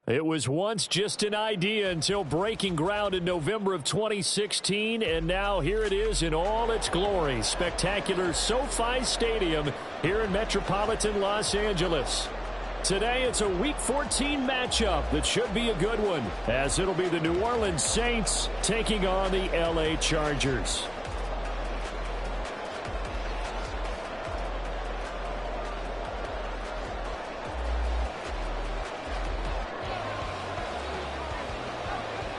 It was once just an idea until breaking ground in November of 2016, and now here it is in all its glory. Spectacular SoFi Stadium here in metropolitan Los Angeles. Today it's a Week 14 matchup that should be a good one, as it'll be the New Orleans Saints taking on the LA Chargers.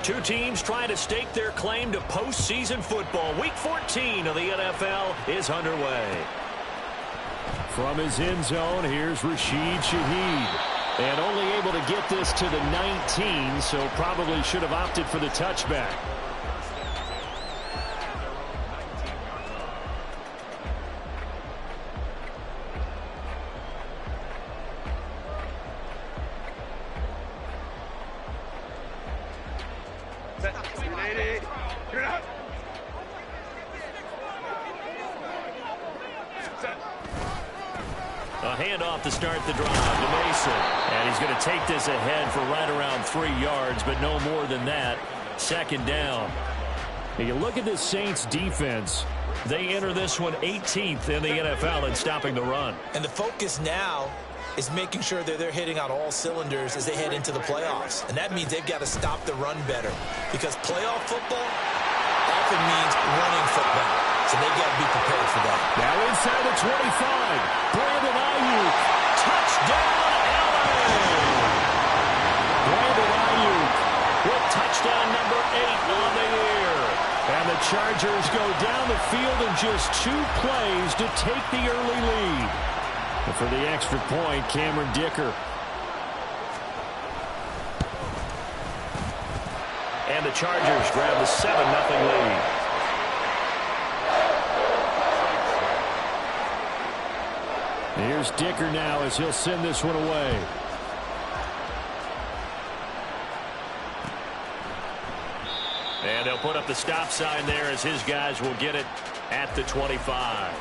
Two teams trying to stake their claim to postseason football. Week 14 of the NFL is underway. From his end zone, here's Rashid Shaheed. And only able to get this to the 19, so probably should have opted for the touchback. A handoff to start the drive to Mason. And he's going to take this ahead for right around 3 yards, but no more than that. Second down. Now you look at this Saints defense. They enter this one 18th in the NFL in stopping the run. And the focus now is making sure that they're hitting on all cylinders as they head into the playoffs. And that means they've got to stop the run better, because playoff football often means running football. So they've got to be prepared for that. Now inside the 25, Brandon Ayuk. Touchdown, LA! Brandon Ayuk with touchdown number 8 on the year. And the Chargers go down the field in just 2 plays to take the early lead. And for the extra point, Cameron Dicker. And the Chargers grab the 7-0 lead. Here's Dicker now as he'll send this one away. And they'll put up the stop sign there as his guys will get it at the 25.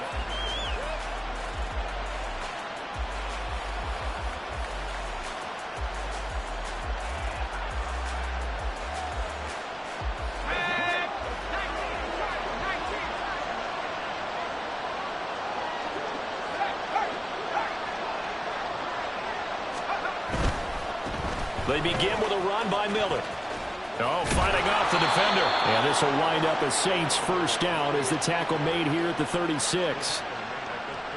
They begin with a run by Miller. Oh, fighting off the defender. And this will wind up a Saints first down as the tackle made here at the 36.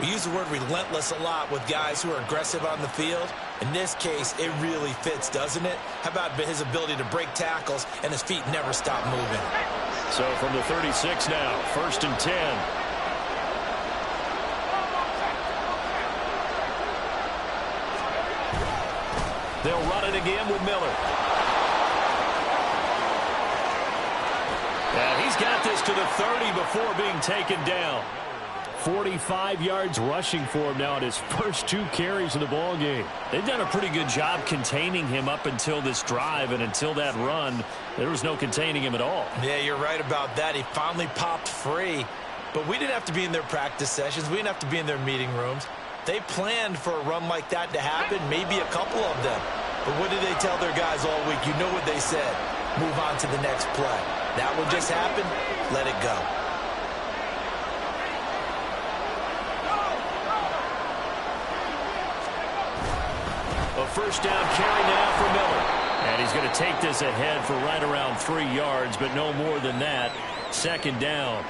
We use the word relentless a lot with guys who are aggressive on the field. In this case, it really fits, doesn't it? How about his ability to break tackles and his feet never stop moving? So from the 36 now, 1st and 10. They'll run it again with Miller. And he's got this to the 30 before being taken down. 45 yards rushing for him now in his first 2 carries of the ball game. They've done a pretty good job containing him up until this drive, and until that run, there was no containing him at all. Yeah, you're right about that. He finally popped free. But we didn't have to be in their practice sessions. We didn't have to be in their meeting rooms. They planned for a run like that to happen, maybe a couple of them. But what did they tell their guys all week? You know what they said. Move on to the next play. That one just happened. Let it go. A first down carry now for Miller. And he's going to take this ahead for right around 3 yards, but no more than that. Second down.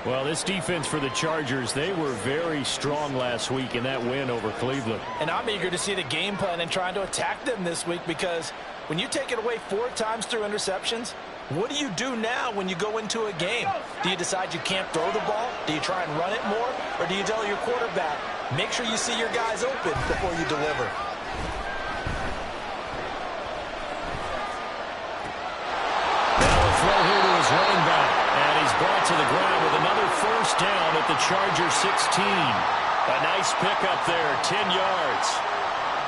Well, this defense for the Chargers, they were very strong last week in that win over Cleveland. And I'm eager to see the game plan and trying to attack them this week, because when you take it away 4 times through interceptions, what do you do now when you go into a game? Do you decide you can't throw the ball? Do you try and run it more? Or do you tell your quarterback, make sure you see your guys open before you deliver? Now a throw here to his running back. And he's brought to the ground with another first down at the Chargers 16. A nice pickup there, 10 yards.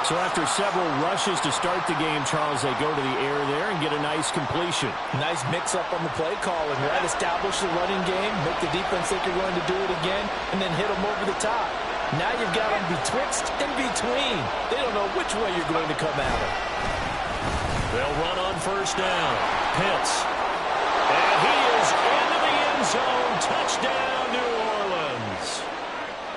So after several rushes to start the game, Charles, they go to the air there and get a nice completion. Nice mix-up on the play calling, right? Establish the running game, make the defense think you're going to do it again, and then hit them over the top. Now you've got them betwixt and between. They don't know which way you're going to come at them. They'll run on first down. Pitts. And he is into the end zone. Touchdown, New Orleans.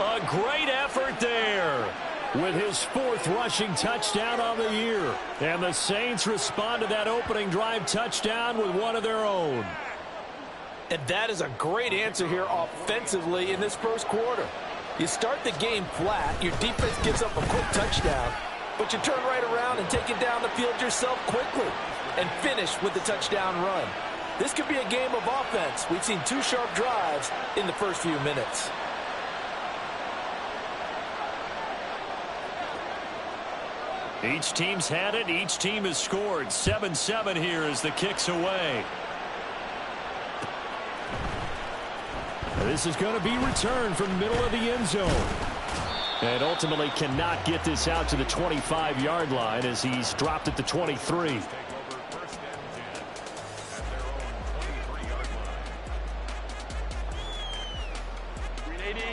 A great effort there with his 4th rushing touchdown on the year. And the Saints respond to that opening drive touchdown with one of their own. And that is a great answer here offensively in this first quarter. You start the game flat, your defense gives up a quick touchdown, but you turn right around and take it down the field yourself quickly and finish with the touchdown run. This could be a game of offense. We've seen 2 sharp drives in the first few minutes. Each team's had it. Each team has scored. 7-7 here as the kick's away. This is going to be returned from the middle of the end zone. And ultimately cannot get this out to the 25-yard line as he's dropped at the 23.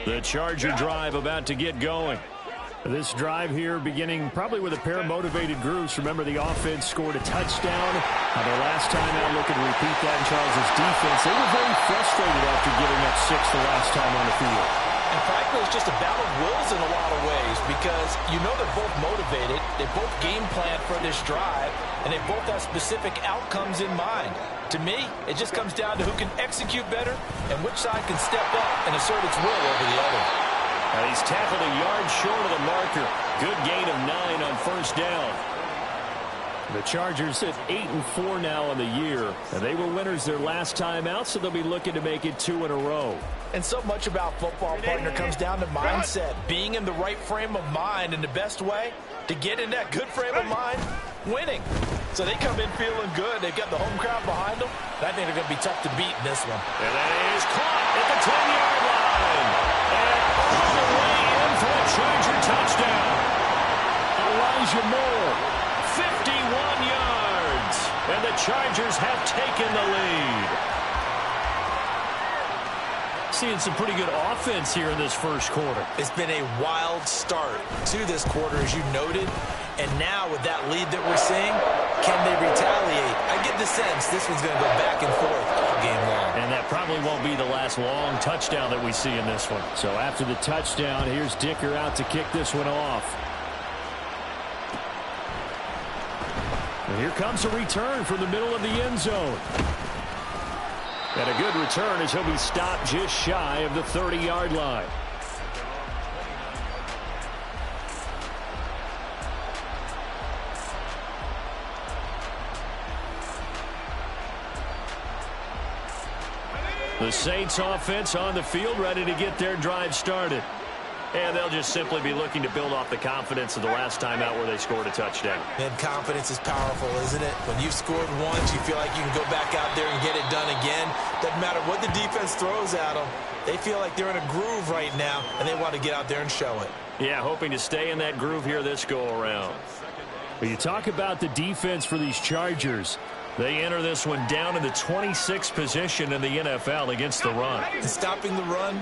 The Charger drive about to get going. This drive here beginning probably with a pair of motivated groups. Remember, the offense scored a touchdown on their last time out, looking to repeat that in Charles' defense. They were very frustrated after giving up 6 the last time on the field. And frankly, it's just a battle of wills in a lot of ways because you know they're both motivated. They both game plan for this drive, and they both have specific outcomes in mind. To me, it just comes down to who can execute better and which side can step up and assert its will over the other. Now he's tackled a yard short of the marker. Good gain of 9 on first down. The Chargers at 8-4 now on the year. And they were winners their last time out, so they'll be looking to make it 2 in a row. And so much about football, partner, comes down to mindset. Being in the right frame of mind, and the best way to get in that good frame of mind, winning. So they come in feeling good. They've got the home crowd behind them. And I think they're going to be tough to beat in this one. And that is caught at the 10-yard line. And all the way in for a Charger touchdown. Elijah Moore, 51 yards. And the Chargers have taken the lead. Seeing some pretty good offense here in this first quarter. It's been a wild start to this quarter, as you noted. And now with that lead that we're seeing, can they retaliate? I get the sense this one's going to go back and forth all game long. And that probably won't be the last long touchdown that we see in this one. So after the touchdown, here's Dicker out to kick this one off. And here comes a return from the middle of the end zone. And a good return as he'll be stopped just shy of the 30-yard line. The Saints offense on the field, ready to get their drive started. And they'll just simply be looking to build off the confidence of the last time out where they scored a touchdown. And confidence is powerful, isn't it? When you've scored once, you feel like you can go back out there and get it done again. Doesn't matter what the defense throws at them. They feel like they're in a groove right now, and they want to get out there and show it. Yeah, hoping to stay in that groove here this go-around. When you talk about the defense for these Chargers, they enter this one down in the 26th position in the NFL against the run. And stopping the run,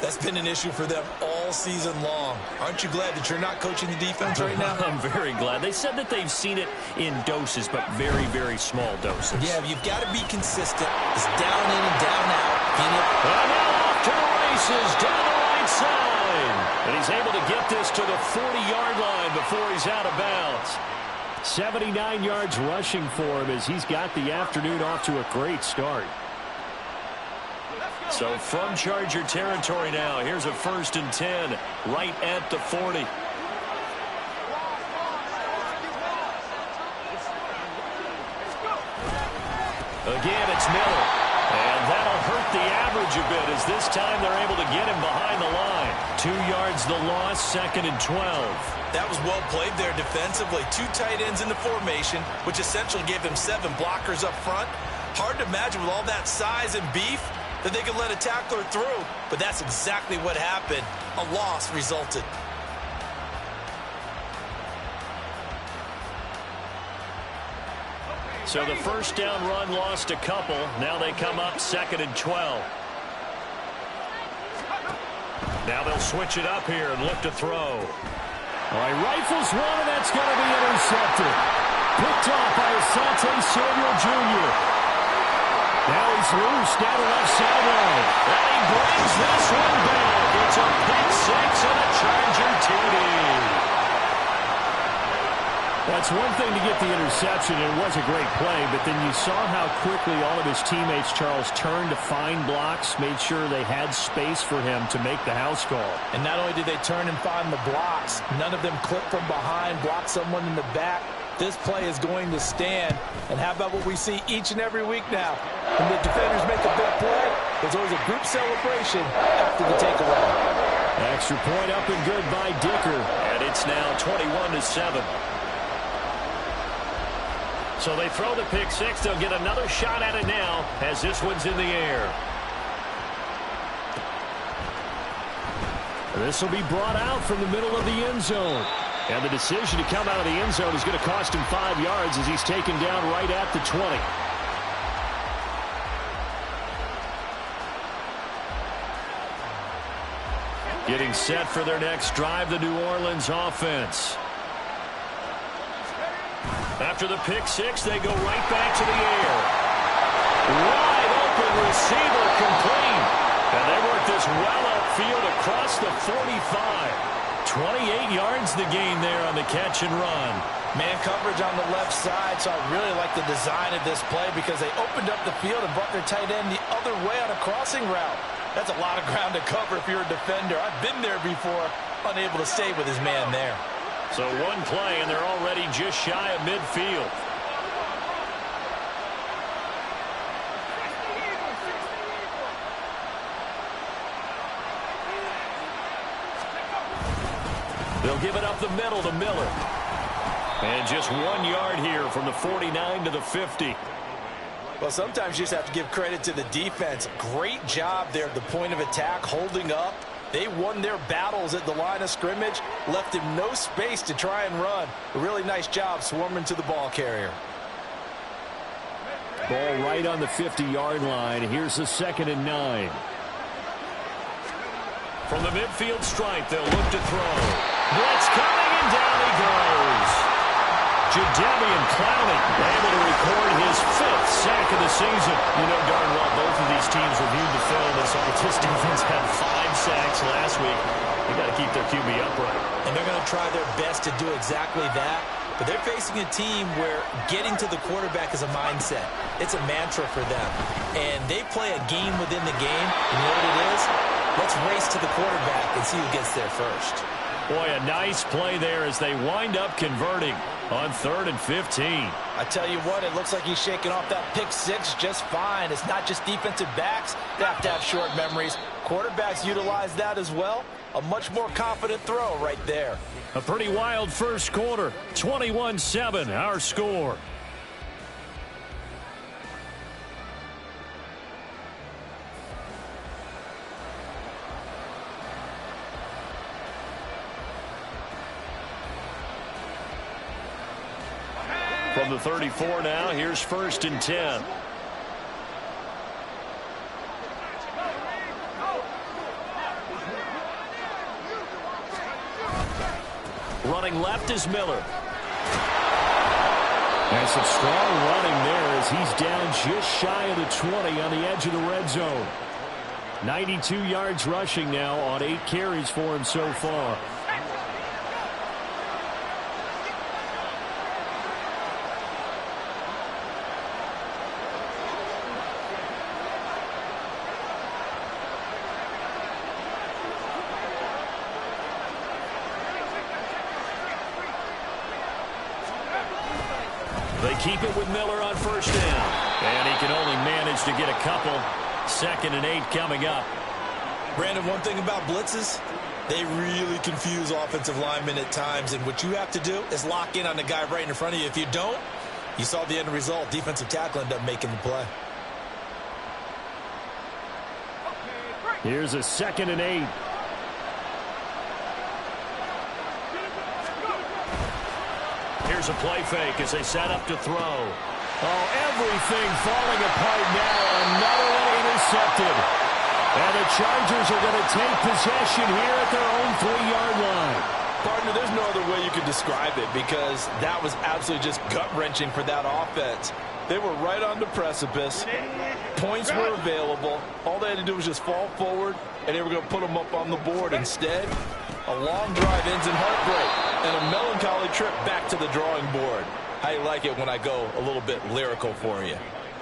that's been an issue for them all season long. Aren't you glad that you're not coaching the defense right now? I'm very glad. They said that they've seen it in doses, but very, very small doses. Yeah, you've got to be consistent. It's down in and down out. And now off to the races down the right side. And he's able to get this to the 40-yard line before he's out of bounds. 79 yards rushing for him as he's got the afternoon off to a great start. So from Charger territory now, here's a 1st and 10 right at the 40. Again, it's Miller. And that'll hurt the average a bit as this time they're able to get him behind the line. 2 yards the loss, 2nd and 12. That was well played there defensively. 2 tight ends in the formation, which essentially gave them 7 blockers up front. Hard to imagine with all that size and beef that they could let a tackler through. But that's exactly what happened. A loss resulted. So the first down run lost a couple. Now they come up 2nd and 12. Now they'll switch it up here and look to throw. All right, rifles one, and that's going to be intercepted. picked off by Asante Samuel Jr. Now he's loose down the left sideline. And he brings this one back. It's a pick six and a Charger TD. That's one thing to get the interception, and it was a great play, but then you saw how quickly all of his teammates, Charles, turned to find blocks, made sure they had space for him to make the house call. And not only did they turn and find the blocks, none of them clipped from behind, blocked someone in the back. This play is going to stand. And how about what we see each and every week now? When the defenders make a big play, there's always a group celebration after the takeaway. Extra point up and good by Dicker. And it's now 21-7. So they throw the pick six. They'll get another shot at it now as this one's in the air. This will be brought out from the middle of the end zone. And the decision to come out of the end zone is going to cost him 5 yards as he's taken down right at the 20. Getting set for their next drive, the New Orleans offense. After the pick six, they go right back to the air. Wide open receiver complete. And they work this well upfield across the 45. 28 yards the gain there on the catch and run. Man coverage on the left side, so I really like the design of this play because they opened up the field and brought their tight end the other way on a crossing route. That's a lot of ground to cover if you're a defender. I've been there before, unable to stay with his man there. So one play, and they're already just shy of midfield. They'll give it up the middle to Miller. And just 1 yard here from the 49 to the 50. Well, sometimes you just have to give credit to the defense. Great job there at the point of attack, holding up. They won their battles at the line of scrimmage, left him no space to try and run. A really nice job swarming to the ball carrier. Ball right on the 50-yard line. Here's the 2nd and 9. From the midfield stripe, they'll look to throw. Blitz coming, and down he goes. Jadeveon Clowney able to record his 5th sack of the season. You know darn well both of these teams reviewed the film and saw that this defense had 5 sacks last week. They got to keep their QB upright. And they're going to try their best to do exactly that. But they're facing a team where getting to the quarterback is a mindset. It's a mantra for them. And they play a game within the game. And you know what it is? Let's race to the quarterback and see who gets there first. Boy, a nice play there as they wind up converting on 3rd and 15. I tell you what, it looks like he's shaking off that pick six just fine. It's not just defensive backs that have to have short memories. Quarterbacks utilize that as well. A much more confident throw right there. A pretty wild first quarter. 21-7, our score. From the 34 now, here's 1st and 10. Running left is Miller. And some strong running there as he's down just shy of the 20 on the edge of the red zone. 92 yards rushing now on 8 carries for him so far. They keep it with Miller on 1st down. And he can only manage to get a couple. 2nd and 8 coming up. Brandon, one thing about blitzes, they really confuse offensive linemen at times. And what you have to do is lock in on the guy right in front of you. If you don't, you saw the end result. Defensive tackle ended up making the play. Here's a 2nd and 8. Here's a play fake as they set up to throw. Oh, everything falling apart now. Another one intercepted. And the Chargers are going to take possession here at their own 3-yard line. Partner, there's no other way you could describe it because that was absolutely just gut-wrenching for that offense. They were right on the precipice. Points were available. All they had to do was just fall forward, and they were going to put them up on the board. Instead, a long drive ends in heartbreak and a melancholy trip back to the drawing board. How you like it when I go a little bit lyrical for you?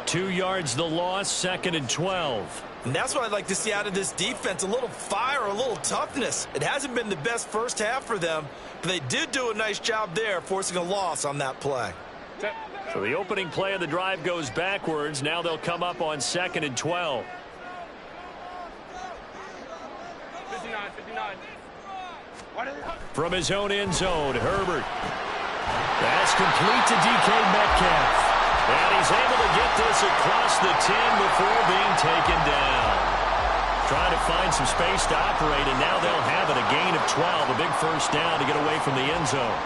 2 yards the loss, 2nd and 12. And that's what I'd like to see out of this defense, a little fire, a little toughness. It hasn't been the best first half for them, but they did do a nice job there, forcing a loss on that play. So the opening play of the drive goes backwards. Now they'll come up on 2nd and 12. 59. From his own end zone, Herbert. That's complete to DK Metcalf. And he's able to get this across the 10 before being taken down. Trying to find some space to operate, and now they'll have it. A gain of 12, a big first down to get away from the end zone.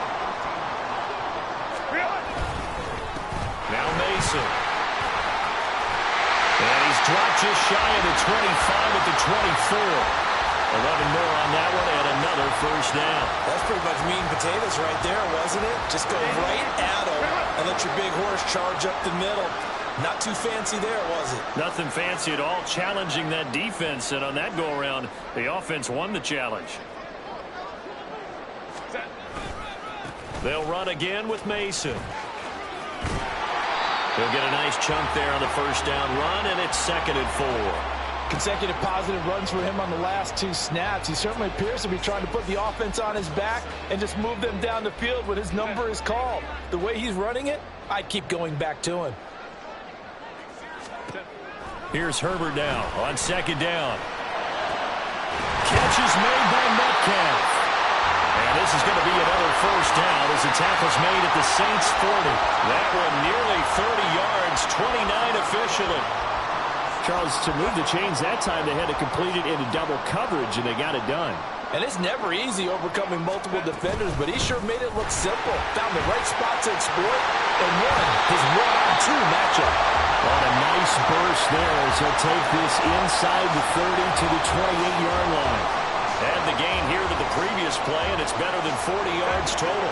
Now Mason. And he's dropped just shy of the 25 at the 24. 11 more on that one, and another first down. That's pretty much meat and potatoes right there, wasn't it? Just go right at them and let your big horse charge up the middle. Not too fancy there, was it? Nothing fancy at all, challenging that defense, and on that go-around, the offense won the challenge. They'll run again with Mason. He'll get a nice chunk there on the first down run, and it's 2nd and 4. Consecutive positive runs for him on the last 2 snaps. He certainly appears to be trying to put the offense on his back and just move them down the field when his number is called. The way he's running it, I'd keep going back to him. Here's Herbert now on 2nd down. Catch is made by Metcalf. And this is going to be another first down as the tackle's made at the Saints 40. That one nearly 30 yards, 29 officially. Charles, to move the chains that time, they had to complete it into double coverage, and they got it done. And it's never easy overcoming multiple defenders, but he sure made it look simple. Found the right spot to exploit and won his 1-on-2 matchup. On a nice burst there as he'll take this inside the 30 to the 28-yard line. And the gain here to the previous play, and it's better than 40 yards total.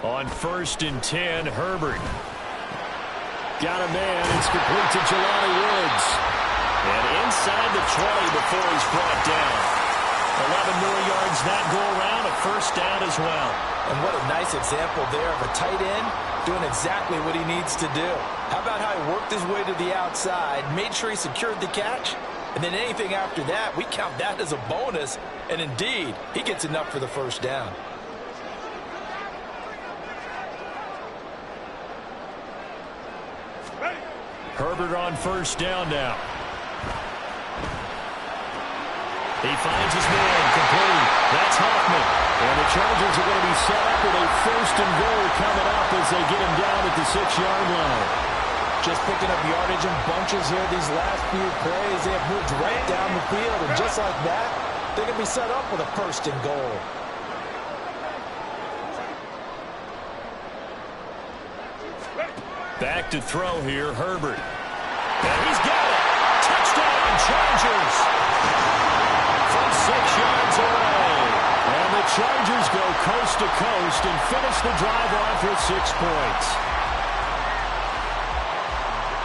On 1st and 10, Herbert. Got a man. It's complete to Jelani Woods. And inside the 20 before he's brought down. 11 more yards that go around, a first down as well. And what a nice example there of a tight end doing exactly what he needs to do. How about how he worked his way to the outside, made sure he secured the catch, and then anything after that, we count that as a bonus. And indeed, he gets enough for the first down. Herbert on first down now. He finds his man, complete. That's Hoffman. And the Chargers are going to be set up with a 1st and goal coming up as they get him down at the 6-yard line. Just picking up yardage in bunches here these last few plays. They have moved right down the field, and just like that, they're going to be set up with a 1st and goal. Back to throw here, Herbert. And he's got it. Touchdown, Chargers. From 6 yards away. And the Chargers go coast to coast and finish the drive off with 6 points.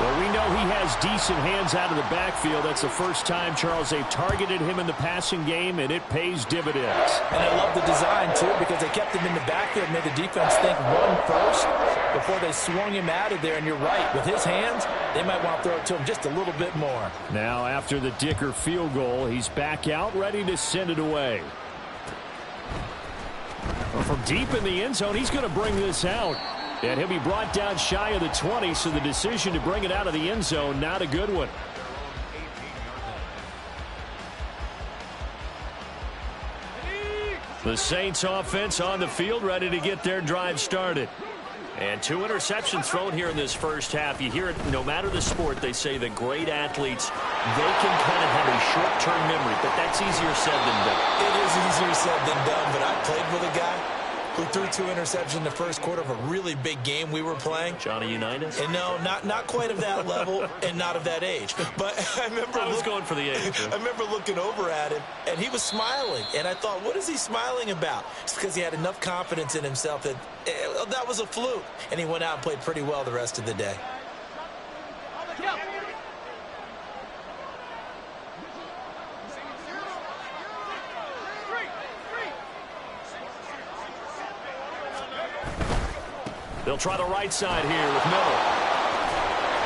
Well, we know he has decent hands out of the backfield. That's the first time, Charles, they've targeted him in the passing game, and it pays dividends. And I love the design, too, because they kept him in the backfield and made the defense think run first before they swung him out of there. And you're right, with his hands, they might want to throw it to him just a little bit more. Now, after the Dicker field goal, he's back out, ready to send it away. Well, from deep in the end zone, he's going to bring this out. And he'll be brought down shy of the 20, so the decision to bring it out of the end zone, not a good one. The Saints offense on the field, ready to get their drive started. And 2 interceptions thrown here in this first half. You hear it, no matter the sport, they say the great athletes, they can kind of have a short-term memory, but that's easier said than done. It is easier said than done, but I played with a guy who threw 2 interceptions in the first quarter of a really big game we were playing. Johnny Unitas? And no, not quite of that level and not of that age. But I was going for the age. I remember looking over at him, and he was smiling. And I thought, what is he smiling about? It's because he had enough confidence in himself that that was a fluke. And he went out and played pretty well the rest of the day. They'll try the right side here with Miller.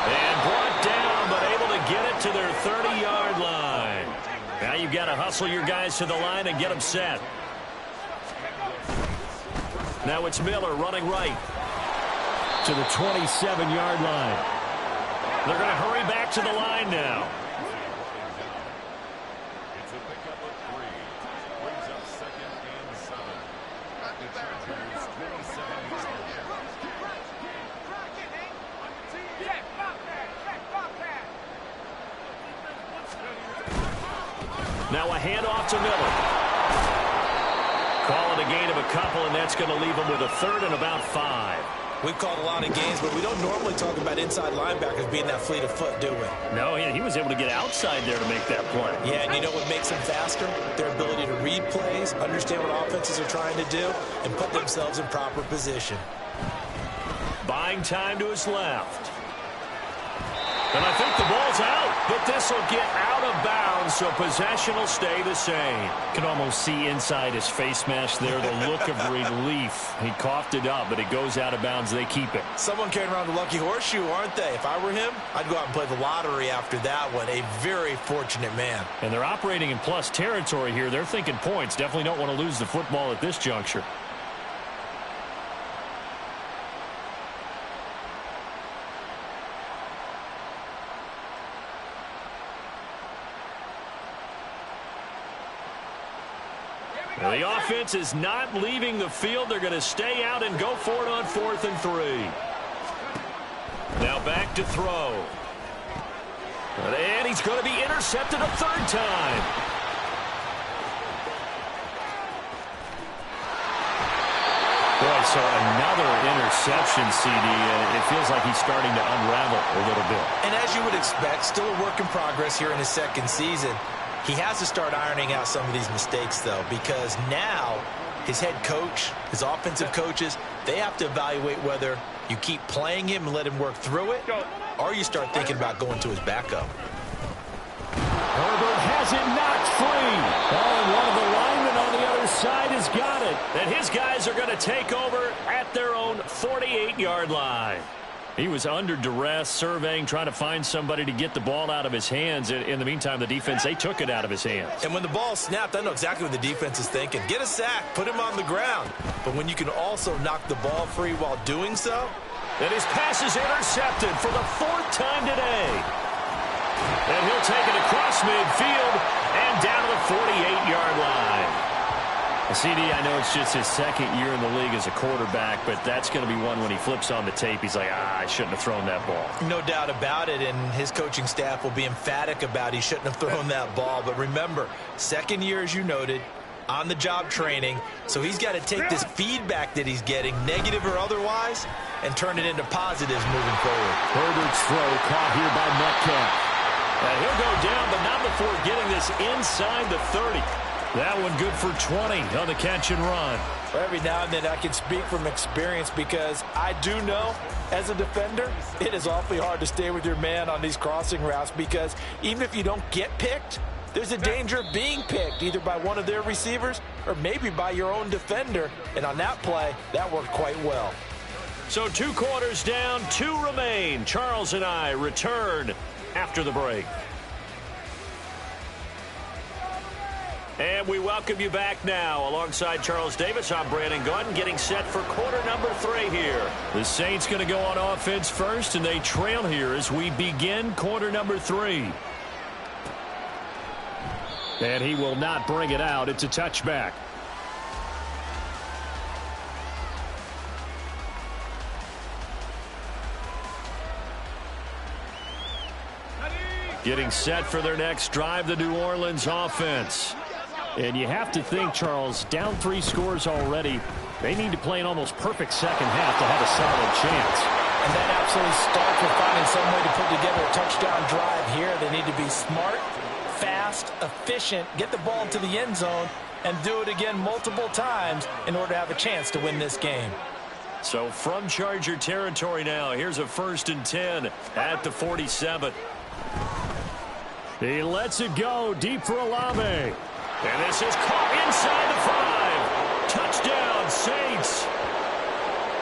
And brought down, but able to get it to their 30-yard line. Now you've got to hustle your guys to the line and get them set. Now it's Miller running right to the 27-yard line. They're going to hurry back to the line now. Now a handoff to Miller. Call it a gain of a couple, and that's going to leave him with a 3rd and about 5. We've called a lot of games, but we don't normally talk about inside linebackers being that fleet of foot, do we? No, he was able to get outside there to make that play. Yeah, and you know what makes them faster? Their ability to read plays, understand what offenses are trying to do, and put themselves in proper position. Buying time to his left. And I think the ball's out, but this will get out of bounds, so possession will stay the same. Can almost see inside his face mask there, the look of relief. He coughed it up, but it goes out of bounds. They keep it. Someone carrying around the lucky horseshoe, aren't they? If I were him, I'd go out and play the lottery after that one. A very fortunate man. And they're operating in plus territory here. They're thinking points. Definitely don't want to lose the football at this juncture. Now the offense is not leaving the field. They're going to stay out and go for it on 4th and 3. Now back to throw. And he's going to be intercepted a 3rd time. Boy, so another interception, CD, and it feels like he's starting to unravel a little bit. And as you would expect, still a work in progress here in his 2nd season. He has to start ironing out some of these mistakes, though, because now his head coach, his offensive coaches, they have to evaluate whether you keep playing him and let him work through it, or you start thinking about going to his backup. Herbert has it knocked free. Oh, and one of the linemen on the other side has got it. And his guys are going to take over at their own 48-yard line. He was under duress, surveying, trying to find somebody to get the ball out of his hands. In the meantime, the defense, they took it out of his hands. And when the ball snapped, I know exactly what the defense is thinking. Get a sack, put him on the ground. But when you can also knock the ball free while doing so. And his pass is intercepted for the 4th time today. And he'll take it across midfield and down to the 48-yard line. CD, I know it's just his 2nd year in the league as a quarterback, but that's going to be one when he flips on the tape. He's like, I shouldn't have thrown that ball. No doubt about it, and his coaching staff will be emphatic about he shouldn't have thrown that ball. But remember, 2nd year, as you noted, on-the-job training, so he's got to take this feedback that he's getting, negative or otherwise, and turn it into positives moving forward. Herbert's throw caught here by Metcalf. He'll go down, but not before getting this inside the 30. That one good for 20 on the catch and run. Well, every now and then I can speak from experience because I do know as a defender it is awfully hard to stay with your man on these crossing routes because even if you don't get picked, there's a danger of being picked either by one of their receivers or maybe by your own defender. And on that play, that worked quite well. So 2 quarters down, 2 remain. Charles and I return after the break. And we welcome you back now. Alongside Charles Davis, I'm Brandon Gunn, getting set for quarter number 3 here. The Saints going to go on offense first, and they trail here as we begin quarter number 3. And he will not bring it out. It's a touchback. Getting set for their next drive, the New Orleans offense. And you have to think, Charles, down 3 scores already. They need to play an almost perfect second half to have a solid chance. And that absolutely starts with finding some way to put together a touchdown drive here. They need to be smart, fast, efficient, get the ball to the end zone, and do it again multiple times in order to have a chance to win this game. So from Charger territory now, here's a 1st and 10 at the 47. He lets it go deep for Olave. And this is caught inside the 5. Touchdown, Saints.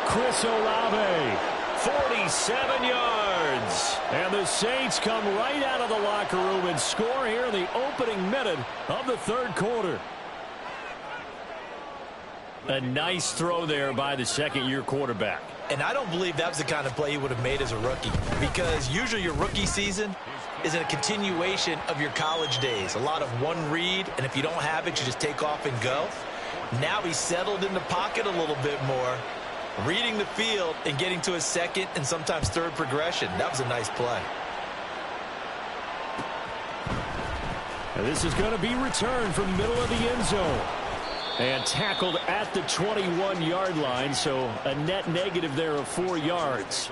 Chris Olave. 47 yards. And the Saints come right out of the locker room and score here in the opening minute of the 3rd quarter. A nice throw there by the second-year quarterback. And I don't believe that was the kind of play he would have made as a rookie, because usually your rookie season is a continuation of your college days. A lot of one read, and if you don't have it, you just take off and go. Now he's settled in the pocket a little bit more, reading the field and getting to his second and sometimes third progression. That was a nice play. And this is going to be returned from the middle of the end zone. And tackled at the 21-yard line, so a net negative there of 4 yards.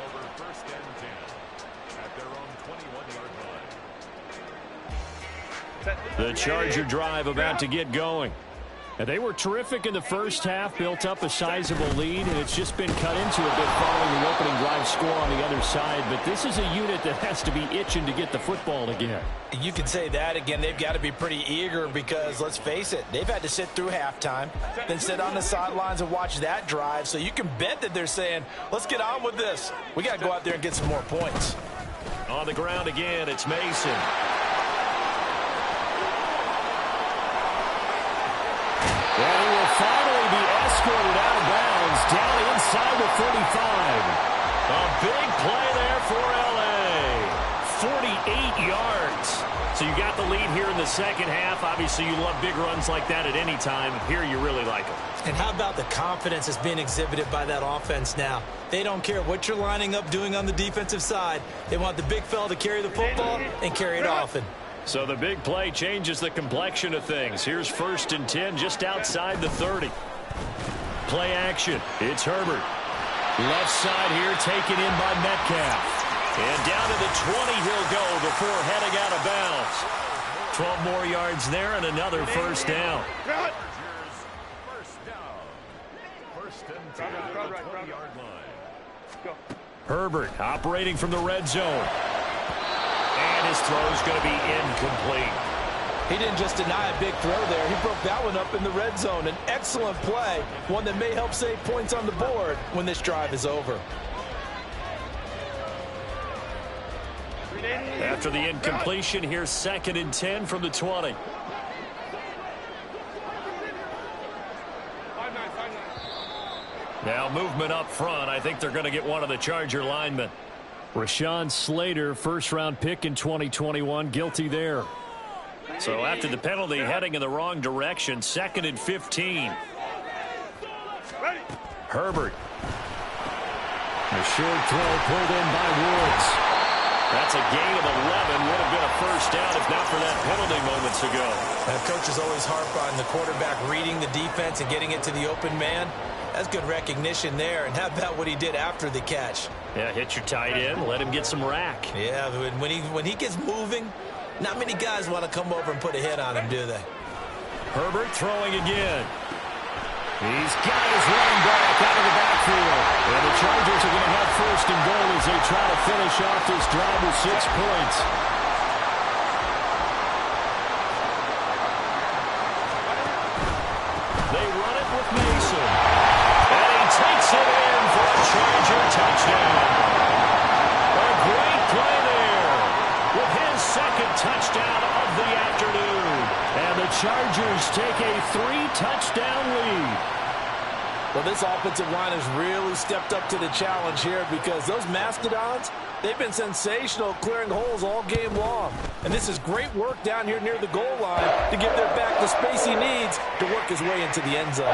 The Charger drive about to get going. And they were terrific in the first half, built up a sizable lead, and it's just been cut into a bit following the opening drive score on the other side. But this is a unit that has to be itching to get the football again. You can say that again. They've got to be pretty eager because, let's face it, they've had to sit through halftime, then sit on the sidelines and watch that drive. So you can bet that they're saying, let's get on with this. We got to go out there and get some more points. On the ground again, it's Mason. And he will finally be escorted out of bounds down inside the 45. A big play there for L.A. 48 yards. So you got the lead here in the second half. Obviously, you love big runs like that at any time. Here, you really like them. And how about the confidence that's being exhibited by that offense now? They don't care what you're lining up doing on the defensive side. They want the big fella to carry the football and carry it often. So the big play changes the complexion of things. Here's 1st and 10 just outside the 30. Play action. It's Herbert. Left side here taken in by Metcalf. And down to the 20 he'll go before heading out of bounds. 12 more yards there and another 1st down. Herbert operating from the red zone. And his throw's going to be incomplete. He didn't just deny a big throw there. He broke that one up in the red zone. An excellent play, one that may help save points on the board when this drive is over. After the incompletion, here's 2nd and 10 from the 20. Now movement up front. I think they're going to get one of the Charger linemen. Rashawn Slater, first-round pick in 2021, guilty there. So after the penalty, heading in the wrong direction, 2nd and 15. Herbert. A short throw pulled in by Woods. That's a gain of 11. Would have been a 1st down if not for that penalty moments ago. Coaches always harp on the quarterback reading the defense and getting it to the open man. That's good recognition there. And how about what he did after the catch? Yeah, hit your tight end, let him get some rack. Yeah, when he gets moving, not many guys want to come over and put a hit on him, do they? Herbert throwing again. He's got his running back out of the backfield. And the Chargers are going to have 1st and goal as they try to finish off this drive with 6 points. They run it with Mason. And he takes it in for a Charger touchdown. A great play there with his 2nd touchdown of the afternoon. And the Chargers take a 3-touchdown lead. Well, this offensive line has really stepped up to the challenge here because those Mastodons, they've been sensational clearing holes all game long. And this is great work down here near the goal line to give their back the space he needs to work his way into the end zone.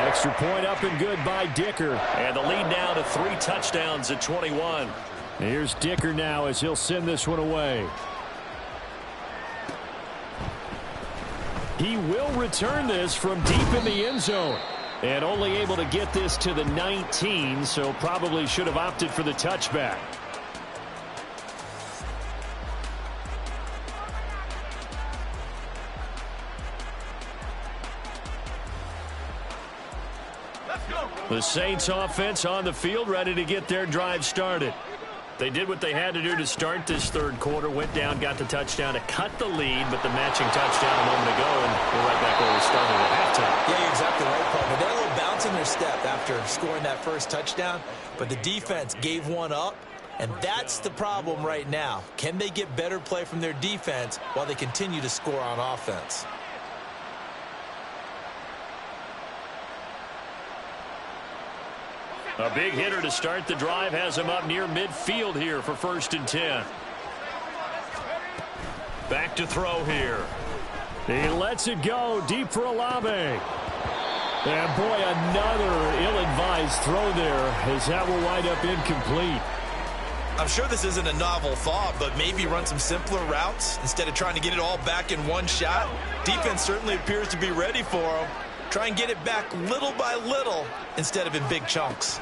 Extra point up and good by Dicker. And the lead now to 3 touchdowns at 21. Here's Dicker now as he'll send this one away. He will return this from deep in the end zone. And only able to get this to the 19, so probably should have opted for the touchback. The Saints offense on the field, ready to get their drive started. They did what they had to do to start this third quarter, went down, got the touchdown to cut the lead, but the matching touchdown a moment ago, and we're right back where we started at halftime. Yeah, you're exactly right, partner. They're a little bounce in their step after scoring that first touchdown, but the defense gave one up, and that's the problem right now. Can they get better play from their defense while they continue to score on offense? A big hitter to start the drive has him up near midfield here for 1st and 10. Back to throw here. He lets it go deep for Olave. And boy, another ill-advised throw there as that will wind up incomplete. I'm sure this isn't a novel thought, but maybe run some simpler routes instead of trying to get it all back in one shot. Defense certainly appears to be ready for him. Try and get it back little by little instead of in big chunks.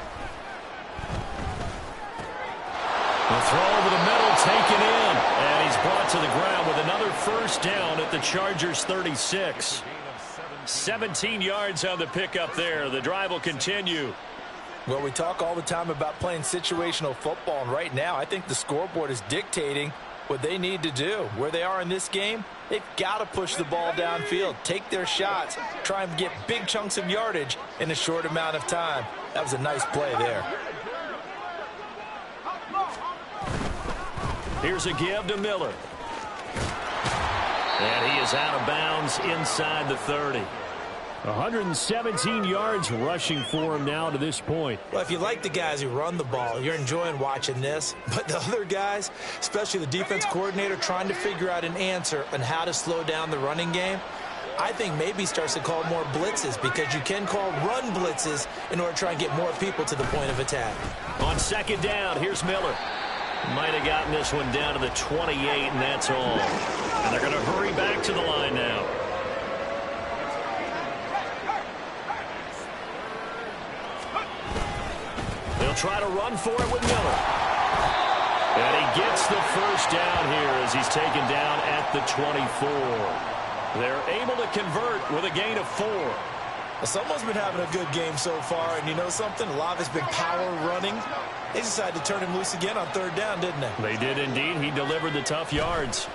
The throw over the middle taken in, and he's brought to the ground with another first down at the Chargers 36. 17 yards on the pickup there. The drive will continue. Well, we talk all the time about playing situational football, and right now I think the scoreboard is dictating what they need to do. Where they are in this game, they've got to push the ball downfield, take their shots, try and get big chunks of yardage in a short amount of time. That was a nice play there. Here's a give to Miller. And he is out of bounds inside the 30. 117 yards rushing for him now to this point. Well, if you like the guys who run the ball, you're enjoying watching this. But the other guys, especially the defense coordinator, trying to figure out an answer on how to slow down the running game, I think maybe starts to call more blitzes, because you can call run blitzes in order to try and get more people to the point of attack. On 2nd down, here's Miller. Might have gotten this one down to the 28, and that's all. And they're going to hurry back to the line now. They'll try to run for it with Miller. And he gets the first down here as he's taken down at the 24. They're able to convert with a gain of 4. Well, someone's been having a good game so far, and you know something? A lot of it's been power running. They decided to turn him loose again on 3rd down, didn't they? They did indeed. He delivered the tough yards.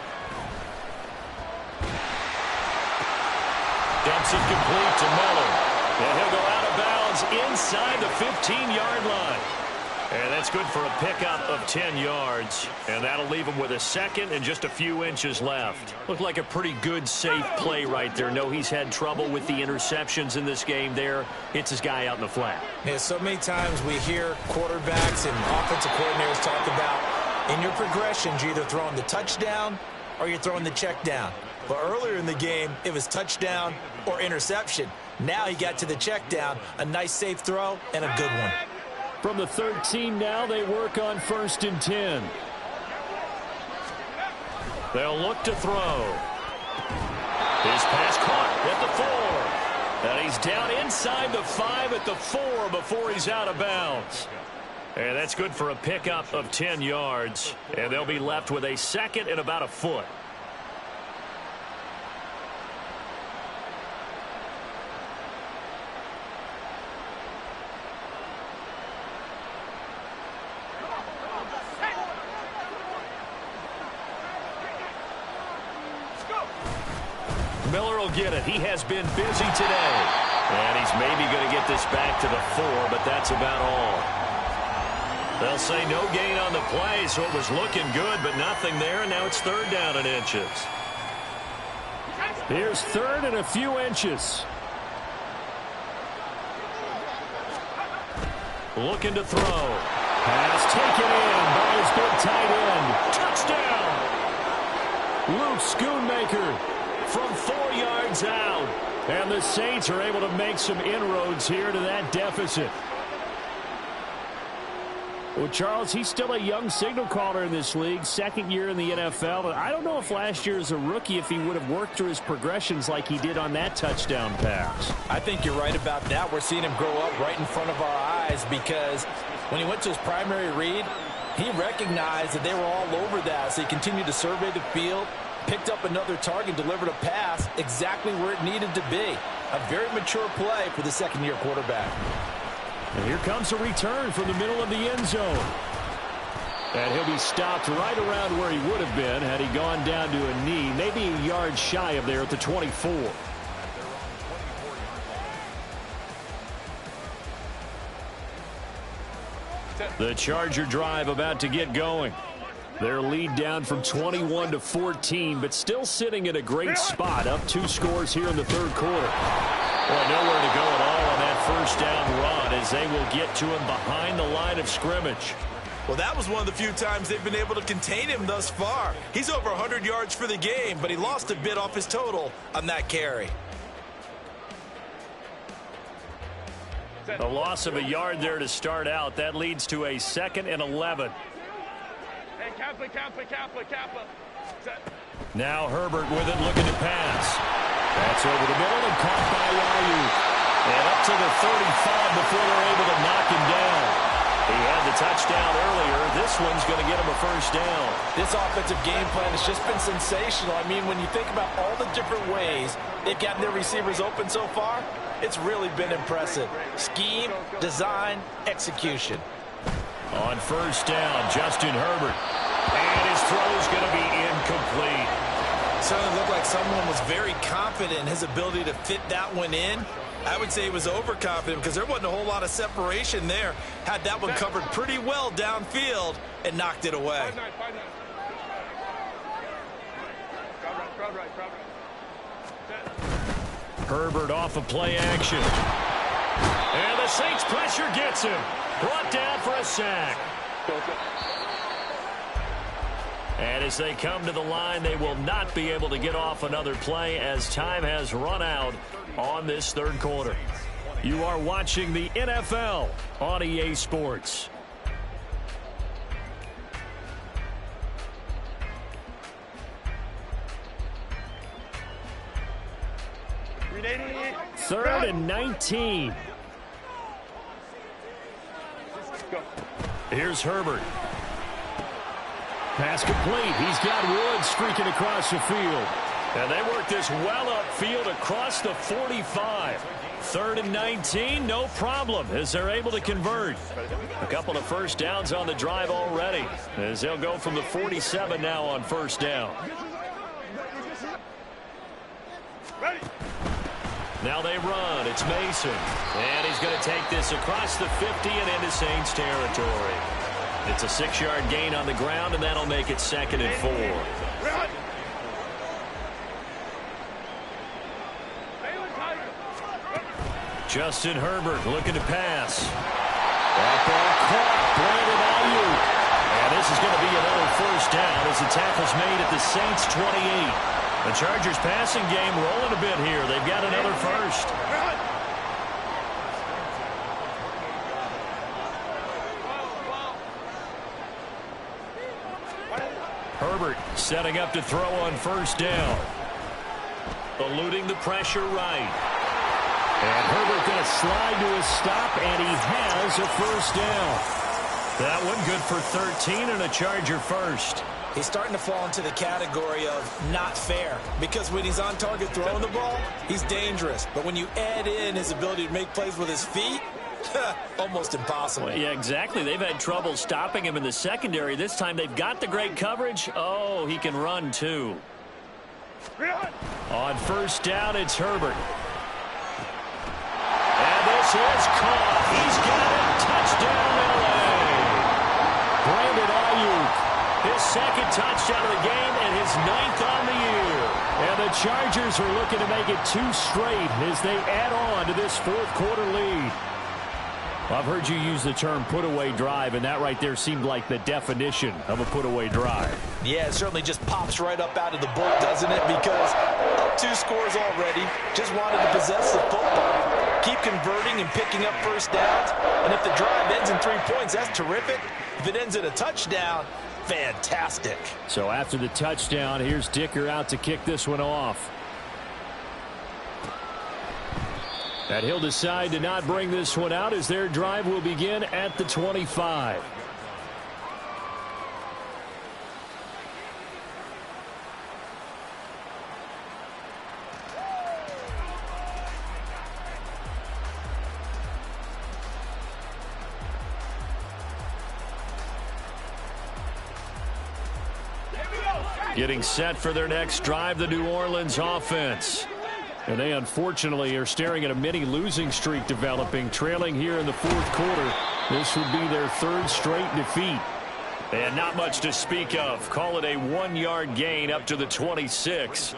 Dumps it complete to Miller. And he'll go out of bounds inside the 15-yard line. And that's good for a pickup of 10 yards. And that'll leave him with a second and just a few inches left. Looked like a pretty good, safe play right there. No, he's had trouble with the interceptions in this game there. Hits his guy out in the flat. Yeah, so many times we hear quarterbacks and offensive coordinators talk about in your progressions, you're either throwing the touchdown or you're throwing the check down. But earlier in the game, it was touchdown or interception. Now he got to the check down, a nice safe throw, and a good one. From the 13 now, they work on 1st and 10. They'll look to throw. His pass caught at the 4. And he's down inside the 5 at the 4 before he's out of bounds. And that's good for a pickup of 10 yards. And they'll be left with a second and about a foot. Miller will get it. He has been busy today. And he's maybe going to get this back to the 4, but that's about all. They'll say no gain on the play, so it was looking good, but nothing there, and now it's 3rd down and inches. Here's 3rd and a few inches. Looking to throw. Pass taken in by his big tight end. Touchdown! Luke Schoonmaker from 4 yards out. And the Saints are able to make some inroads here to that deficit. Well, Charles, he's still a young signal caller in this league, second year in the NFL. But I don't know if last year as a rookie, if he would have worked through his progressions like he did on that touchdown pass. I think you're right about that. We're seeing him grow up right in front of our eyes because when he went to his primary read, he recognized that they were all over that. So he continued to survey the field, picked up another target, delivered a pass exactly where it needed to be. A very mature play for the second-year quarterback. And here comes a return from the middle of the end zone. And he'll be stopped right around where he would have been had he gone down to a knee, maybe a yard shy of there at the 24. The Charger drive about to get going. Their lead down from 21 to 14, but still sitting at a great spot, up 2 scores here in the third quarter. Well, nowhere to go at all on that first down run as they will get to him behind the line of scrimmage. Well, that was one of the few times they've been able to contain him thus far. He's over 100 yards for the game, but he lost a bit off his total on that carry. A loss of a yard there to start out. That leads to a 2nd and 11. Hey, Kappa. Now Herbert with it, looking to pass. That's over the middle and caught by Ayuk. And up to the 35 before they're able to knock him down. He had the touchdown earlier. This one's going to get him a first down. This offensive game plan has just been sensational. I mean, when you think about all the different ways they've gotten their receivers open so far, it's really been impressive. Scheme, design, execution. On first down, Justin Herbert. And his throw's going to be incomplete. Certainly looked like someone was very confident in his ability to fit that one in. I would say he was overconfident because there wasn't a whole lot of separation there. Had that one covered pretty well downfield and knocked it away. Herbert off of play action. And the Saints pressure gets him. Brought down for a sack. And as they come to the line, they will not be able to get off another play as time has run out on this third quarter. You are watching the NFL on EA Sports. Third and 19. Here's Herbert. Pass complete. He's got Woods streaking across the field. And they work this well upfield across the 45. Third and 19, no problem as they're able to convert. A couple of first downs on the drive already as they'll go from the 47 now on first down. Now they run. It's Mason. And he's going to take this across the 50 and into Saints territory. It's a 6-yard gain on the ground, and that'll make it 2nd and 4. Justin Herbert looking to pass. That ball caught. Brandon Ayuk. And this is going to be another first down as the tackle's made at the Saints 28. The Chargers passing game rolling a bit here. They've got another first. Herbert setting up to throw on first down. Eluding the pressure right. And Herbert going to slide to a stop, and he has a first down. That one good for 13 and a Charger first. He's starting to fall into the category of not fair because when he's on target throwing the ball, he's dangerous. But when you add in his ability to make plays with his feet, almost impossible. Well, yeah, exactly. They've had trouble stopping him in the secondary. This time they've got the great coverage. Oh, he can run too. On first down, it's Herbert. And this is caught. He's got it. Touchdown, LA. Brandon Ayuk. His second touchdown of the game and his 9th on the year. And the Chargers are looking to make it 2 straight as they add on to this fourth quarter lead. I've heard you use the term put-away drive, and that right there seemed like the definition of a put-away drive. Yeah, it certainly just pops right up out of the book, doesn't it? Because up 2 scores already, just wanted to possess the football. Keep converting and picking up first downs. And if the drive ends in 3 points, that's terrific. If it ends in a touchdown, fantastic. So after the touchdown, here's Dicker out to kick this one off. And he'll decide to not bring this one out as their drive will begin at the 25. Getting set for their next drive, the New Orleans offense. And they unfortunately are staring at a mini losing streak developing, trailing here in the fourth quarter. This would be their third straight defeat. And not much to speak of. Call it a 1-yard gain up to the 26.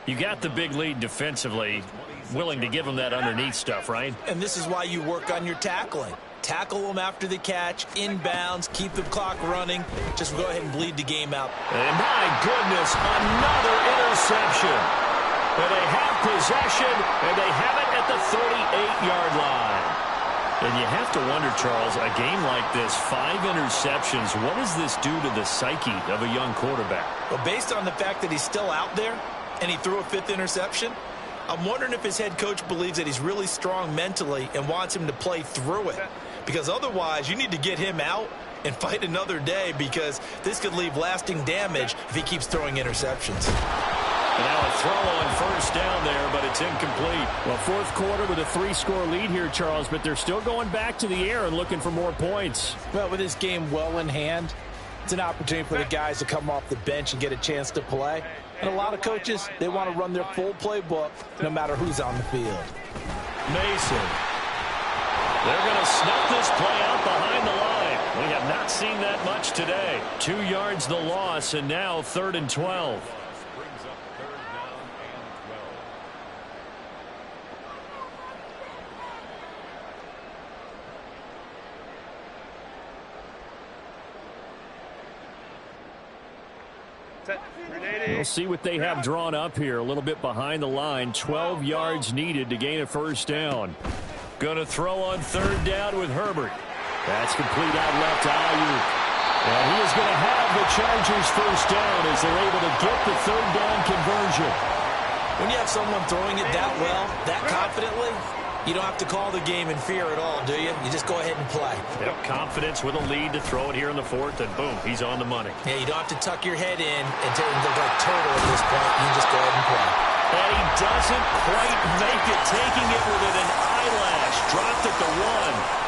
You got the big lead defensively. Willing to give them that underneath stuff, right? And this is why you work on your tackling. Tackle them after the catch, inbounds, keep the clock running. Just go ahead and bleed the game out. And my goodness, another interception. And they have possession, and they have it at the 38-yard line. And you have to wonder, Charles, a game like this, 5 interceptions, what does this do to the psyche of a young quarterback? Well, based on the fact that he's still out there and he threw a 5th interception, I'm wondering if his head coach believes that he's really strong mentally and wants him to play through it. Because otherwise, you need to get him out and fight another day, because this could leave lasting damage if he keeps throwing interceptions. And now a throw on first down there, but it's incomplete. Well, fourth quarter with a 3-score lead here, Charles, but they're still going back to the air and looking for more points. Well, with this game well in hand, it's an opportunity for the guys to come off the bench and get a chance to play. And a lot of coaches, they want to run their full playbook no matter who's on the field. Mason. They're going to snuff this play out behind the line. We have not seen that much today. 2 yards the loss, and now 3rd and 12. We'll see what they have drawn up here. A little bit behind the line. 12 yards needed to gain a first down. Going to throw on 3rd down with Herbert. That's complete out left to Ayuk. And he is going to have the Chargers first down as they're able to get the 3rd down conversion. When you have someone throwing it that well, that confidently, you don't have to call the game in fear at all, do you? You just go ahead and play. Yep, confidence with a lead to throw it here in the 4th, and boom, he's on the money. Yeah, you don't have to tuck your head in and look like turtle at this point. You just go ahead and play. And he doesn't quite make it, taking it within an eyelash. Dropped at the 1.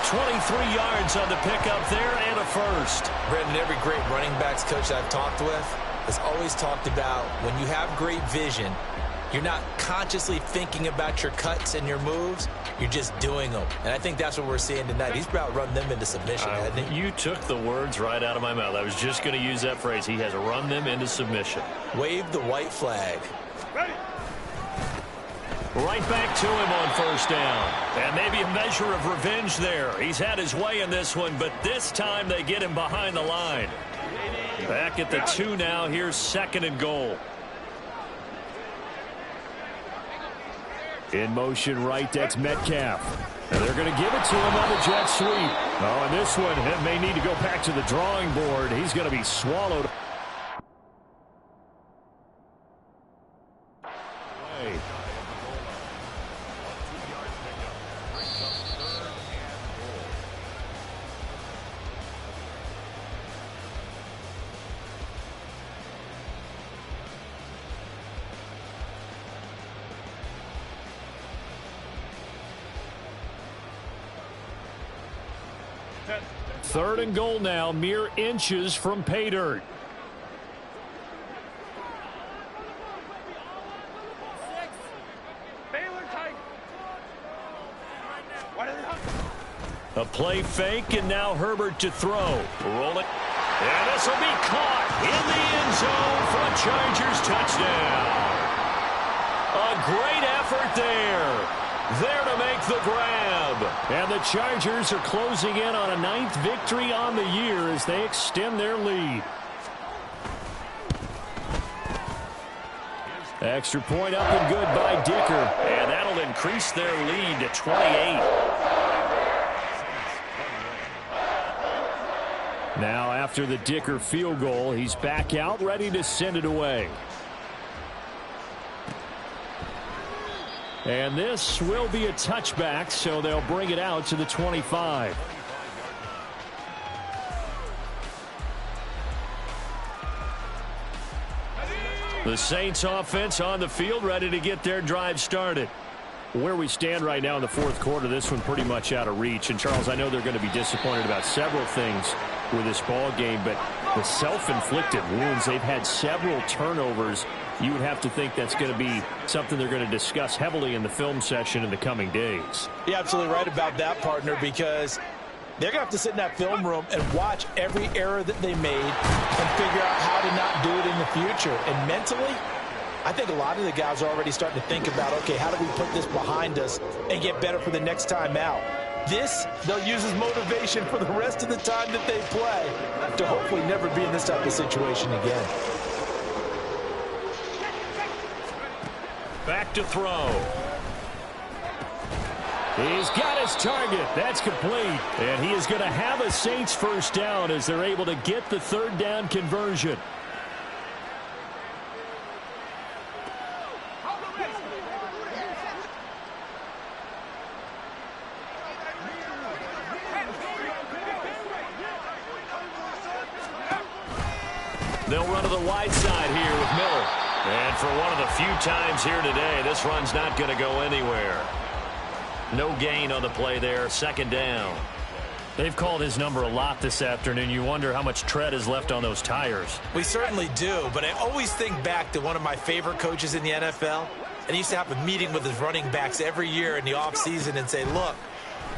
23 yards on the pickup there and a first. Brendan, every great running backs coach I've talked with has always talked about when you have great vision, you're not consciously thinking about your cuts and your moves. You're just doing them. And I think that's what we're seeing tonight. He's about run them into submission, hasn't he? You took the words right out of my mouth. I was just going to use that phrase. He has run them into submission. Wave the white flag. Right back to him on first down. And maybe a measure of revenge there. He's had his way in this one, but this time they get him behind the line. Back at the 2 now. Here's 2nd and goal. In motion right, that's Metcalf. And they're going to give it to him on the jet sweep. Oh, and this one may need to go back to the drawing board. He's going to be swallowed. Third and goal now, mere inches from pay dirt. A play fake, and now Herbert to throw. Roll it. And this will be caught in the end zone for a Chargers touchdown. A great effort there. There to make the grab. And the Chargers are closing in on a 9th victory on the year as they extend their lead. Extra point up and good by Dicker. And that'll increase their lead to 28. Now after the Dicker field goal, he's back out ready to send it away. And this will be a touchback, so they'll bring it out to the 25. The Saints offense on the field, ready to get their drive started. Where we stand right now in the fourth quarter, this one pretty much out of reach. And, Charles, I know they're going to be disappointed about several things with this ball game, but the self-inflicted wounds, they've had several turnovers. You would have to think that's going to be something they're going to discuss heavily in the film session in the coming days. You're absolutely right about that, partner, because they're going to have to sit in that film room and watch every error that they made and figure out how to not do it in the future. And mentally, I think a lot of the guys are already starting to think about, okay, how do we put this behind us and get better for the next time out? This, they'll use as motivation for the rest of the time that they play to hopefully never be in this type of situation again. Back to throw. He's got his target. That's complete. And he is going to have a Saints first down as they're able to get the third down conversion. They'll run to the wide side here with Miller. And for one of the few times here today, this run's not going to go anywhere. No gain on the play there. Second down. They've called his number a lot this afternoon. You wonder how much tread is left on those tires. We certainly do, but I always think back to one of my favorite coaches in the NFL. And he used to have a meeting with his running backs every year in the offseason and say, look,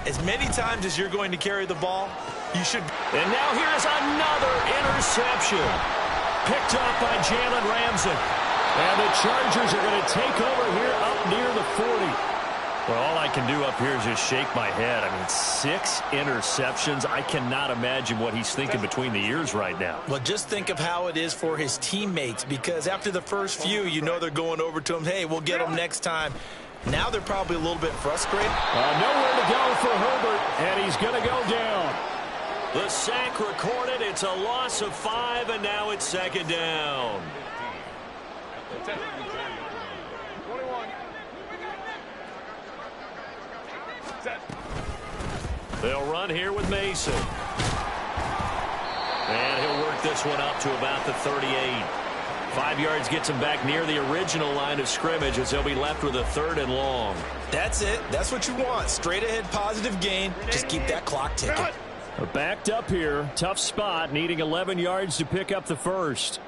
as many times as you're going to carry the ball, you should. And now here's another interception. Picked off by Jalen Ramsey. And the Chargers are going to take over here up near the 40. Well, all I can do up here is just shake my head. I mean, 6 interceptions. I cannot imagine what he's thinking between the ears right now. Well, just think of how it is for his teammates, because after the first few, you know they're going over to him, hey, we'll get them next time. Now they're probably a little bit frustrated. Nowhere to go for Herbert, and he's going to go down. The sack recorded. It's a loss of 5, and now it's second down. 21. They'll run here with Mason. And he'll work this one up to about the 38. 5 yards gets him back near the original line of scrimmage as he'll be left with a 3rd and long. That's it. That's what you want. Straight ahead positive gain. Just keep that clock ticking. Backed up here. Tough spot. Needing 11 yards to pick up the first.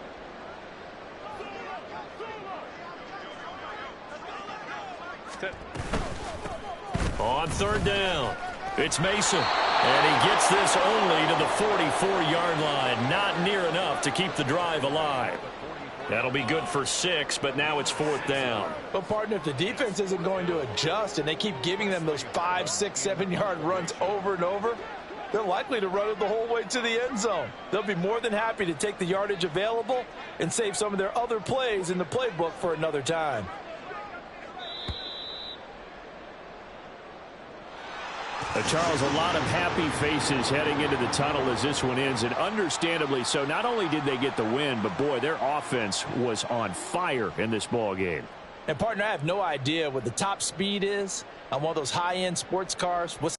On 3rd down, it's Mason. And he gets this only to the 44-yard line. Not near enough to keep the drive alive. That'll be good for 6, but now it's 4th down. Well, partner, if the defense isn't going to adjust and they keep giving them those 5, 6, 7-yard runs over and over, they're likely to run it the whole way to the end zone. They'll be more than happy to take the yardage available and save some of their other plays in the playbook for another time. Charles, a lot of happy faces heading into the tunnel as this one ends, and understandably so. Not only did they get the win, but boy, their offense was on fire in this ball game. And partner, I have no idea what the top speed is on one of those high-end sports cars. What's